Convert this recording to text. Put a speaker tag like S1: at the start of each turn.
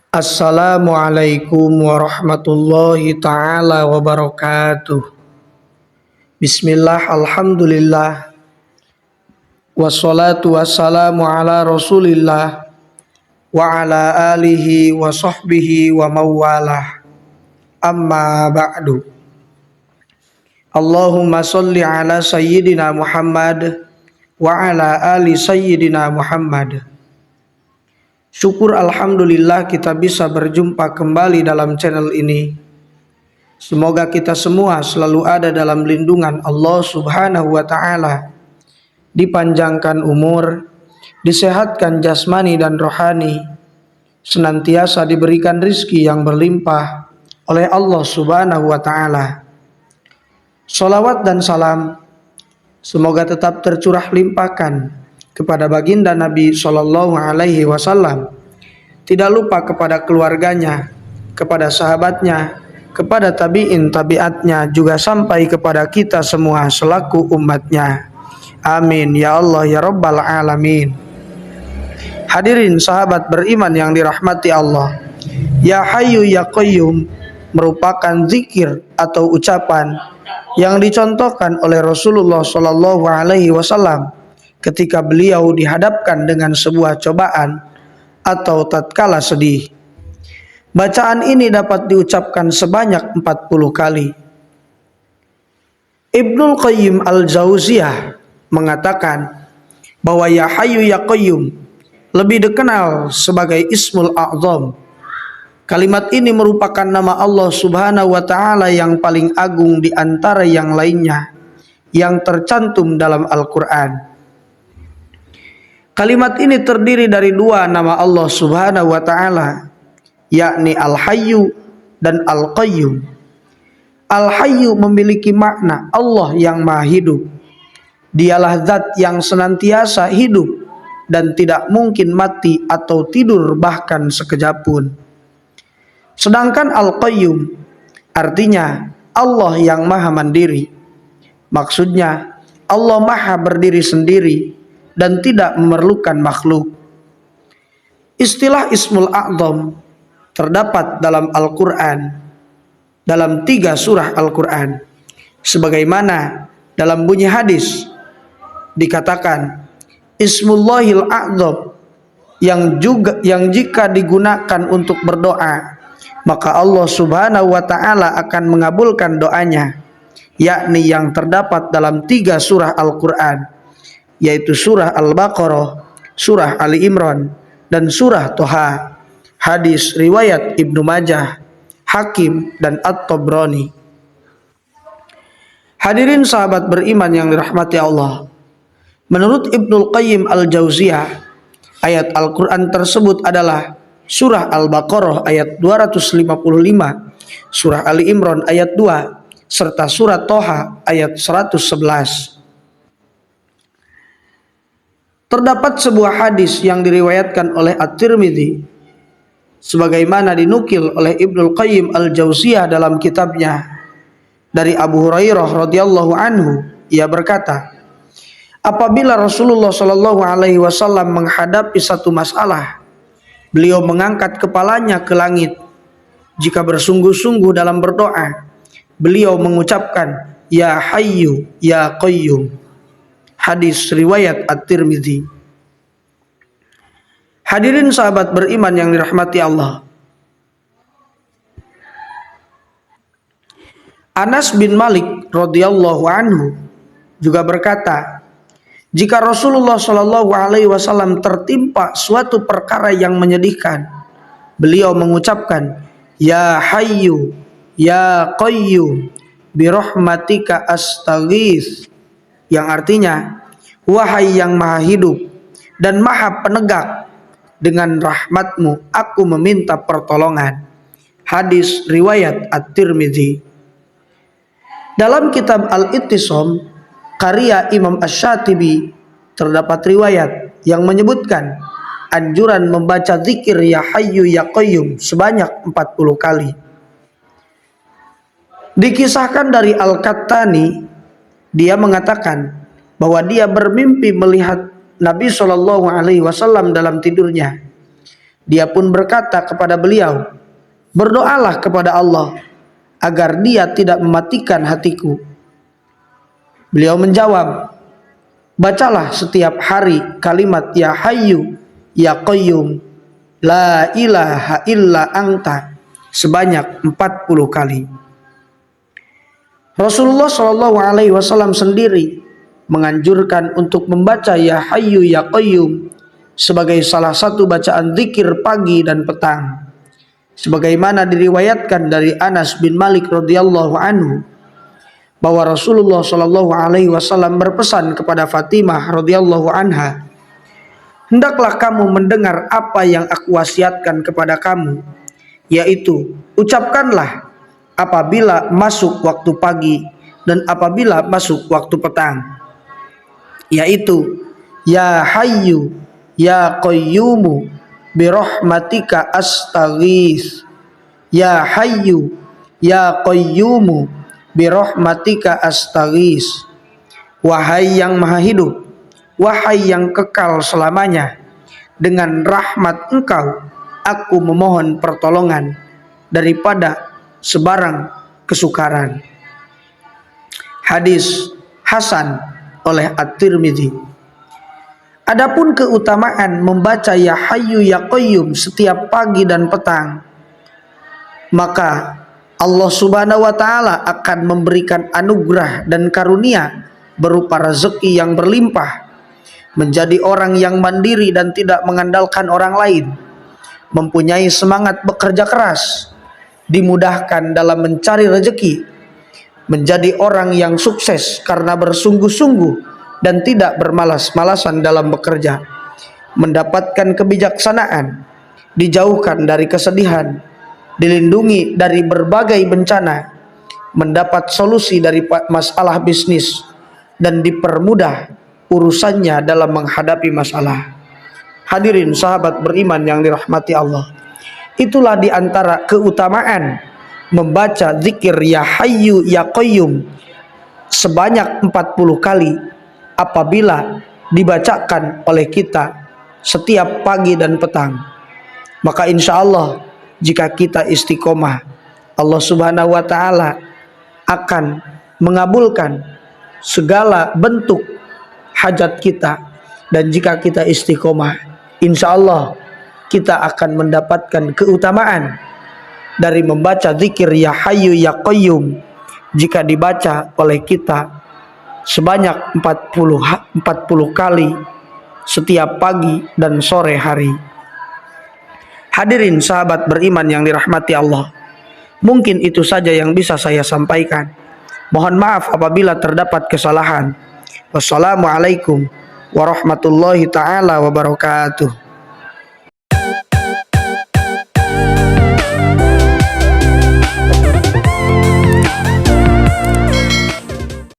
S1: Assalamualaikum warahmatullahi taala wabarakatuh. Bismillah, alhamdulillah, wassalatu wassalamu ala rasulillah wa ala alihi wa sahbihi wa mawalah. Amma ba'du. Allahumma salli ala sayyidina Muhammad wa ala ali sayyidina Muhammad. Syukur alhamdulillah kita bisa berjumpa kembali dalam channel ini. Semoga kita semua selalu ada dalam lindungan Allah Subhanahu wa taala, dipanjangkan umur, disehatkan jasmani dan rohani, senantiasa diberikan rizki yang berlimpah oleh Allah Subhanahu wa taala. Salawat dan salam semoga tetap tercurah limpahkan kepada baginda Nabi Shallallahu Alaihi Wasallam, tidak lupa kepada keluarganya, kepada sahabatnya, kepada tabiin tabiatnya, juga sampai kepada kita semua selaku umatnya. Amin ya Allah ya Rabbal Alamin. Hadirin sahabat beriman yang dirahmati Allah, Ya Hayyu Ya Qayyum merupakan zikir atau ucapan yang dicontohkan oleh Rasulullah Shallallahu Alaihi Wasallam ketika beliau dihadapkan dengan sebuah cobaan atau tatkala sedih. Bacaan ini dapat diucapkan sebanyak 40 kali. Ibnul Qayyim Al-Jauziyah mengatakan bahwa Ya Hayyu Ya Qayyum lebih dikenal sebagai Ismul A'zam. Kalimat ini merupakan nama Allah Subhanahu wa taala yang paling agung di antara yang lainnya yang tercantum dalam Al-Qur'an. Kalimat ini terdiri dari dua nama Allah Subhanahu wa taala, yakni Al-Hayyu dan Al-Qayyum. Al-Hayyu memiliki makna Allah yang Maha Hidup. Dialah zat yang senantiasa hidup dan tidak mungkin mati atau tidur bahkan sekejap pun. Sedangkan Al-Qayyum artinya Allah yang Maha Mandiri. Maksudnya Allah Maha berdiri sendiri dan tidak memerlukan makhluk. Istilah Ismul A'zam terdapat dalam Al-Quran, dalam 3 surah Al-Quran. Sebagaimana dalam bunyi hadis dikatakan, Ismullahil A'zam, yang jika digunakan untuk berdoa, maka Allah Subhanahu wa taala akan mengabulkan doanya, yakni yang terdapat dalam 3 surah Al-Quran, yaitu surah Al-Baqarah, surah Ali Imran, dan surah Toha. Hadis riwayat Ibnu Majah, Hakim, dan At-Tabrani. Hadirin sahabat beriman yang dirahmati Allah, menurut Ibnul Qayyim Al-Jauziyah, ayat Al-Quran tersebut adalah surah Al-Baqarah ayat 255, surah Ali Imran ayat 2, serta surah Toha ayat 111. Terdapat sebuah hadis yang diriwayatkan oleh At-Tirmidzi sebagaimana dinukil oleh Ibnul Qayyim Al-Jauziyah dalam kitabnya dari Abu Hurairah radhiyallahu anhu. Ia berkata, apabila Rasulullah Shallallahu Alaihi Wasallam menghadapi satu masalah, beliau mengangkat kepalanya ke langit. Jika bersungguh-sungguh dalam berdoa, beliau mengucapkan Ya Hayyu Ya Qayyum. Hadis riwayat At-Tirmidzi. Hadirin sahabat beriman yang dirahmati Allah, Anas bin Malik radhiyallahu anhu juga berkata, jika Rasulullah Shallallahu Alaihi Wasallam tertimpa suatu perkara yang menyedihkan, beliau mengucapkan Ya Hayyu Ya Qayyum birahmatika astaghits, yang artinya wahai yang Maha Hidup dan Maha Penegak, dengan rahmatmu aku meminta pertolongan. Hadis riwayat At-Tirmidzi. Dalam kitab Al-Ittisam karya Imam Asy-Syatibi terdapat riwayat yang menyebutkan anjuran membaca zikir Ya Hayyu Ya Qayyum sebanyak 40 kali. Dikisahkan dari Al-Qattani, dia mengatakan bahwa dia bermimpi melihat Nabi Shallallahu Alaihi Wasallam dalam tidurnya. Dia pun berkata kepada beliau, "Berdoalah kepada Allah agar dia tidak mematikan hatiku." Beliau menjawab, "Bacalah setiap hari kalimat Ya Hayyu Ya Qayyum La ilaha illa anta sebanyak 40 kali." Rasulullah SAW sendiri menganjurkan untuk membaca Ya Hayyu Ya Qayyum sebagai salah satu bacaan zikir pagi dan petang. Sebagaimana diriwayatkan dari Anas bin Malik radhiyallahu anhu bahwa Rasulullah SAW berpesan kepada Fatimah radhiyallahu anha, "Hendaklah kamu mendengar apa yang aku wasiatkan kepada kamu, yaitu ucapkanlah apabila masuk waktu pagi dan apabila masuk waktu petang, yaitu Ya Hayyu Ya Qayyumu birahmatika astaghits. Ya Hayyu Ya Qayyumu birahmatika astaghits." Wahai yang maha hidup, wahai yang kekal selamanya, dengan rahmat Engkau aku memohon pertolongan daripada sebarang kesukaran. Hadis hasan oleh At-Tirmidzi. Adapun keutamaan membaca Ya Hayyu Ya Qayyum setiap pagi dan petang, maka Allah Subhanahu wa taala akan memberikan anugerah dan karunia berupa rezeki yang berlimpah, menjadi orang yang mandiri dan tidak mengandalkan orang lain, mempunyai semangat bekerja keras, dimudahkan dalam mencari rezeki, menjadi orang yang sukses karena bersungguh-sungguh dan tidak bermalas-malasan dalam bekerja, mendapatkan kebijaksanaan, dijauhkan dari kesedihan, dilindungi dari berbagai bencana, mendapat solusi dari masalah bisnis, dan dipermudah urusannya dalam menghadapi masalah. Hadirin sahabat beriman yang dirahmati Allah, itulah di antara keutamaan membaca zikir Ya Hayyu Ya Qayyum sebanyak 40 kali apabila dibacakan oleh kita setiap pagi dan petang. Maka insya Allah jika kita istiqomah, Allah Subhanahu wa taala akan mengabulkan segala bentuk hajat kita. Dan jika kita istiqomah, insya Allah kita akan mendapatkan keutamaan dari membaca zikir Ya Hayyu Ya Qayyum jika dibaca oleh kita sebanyak 40 kali setiap pagi dan sore hari. Hadirin sahabat beriman yang dirahmati Allah, mungkin itu saja yang bisa saya sampaikan. Mohon maaf apabila terdapat kesalahan. Wassalamualaikum warahmatullahi taala wabarakatuh.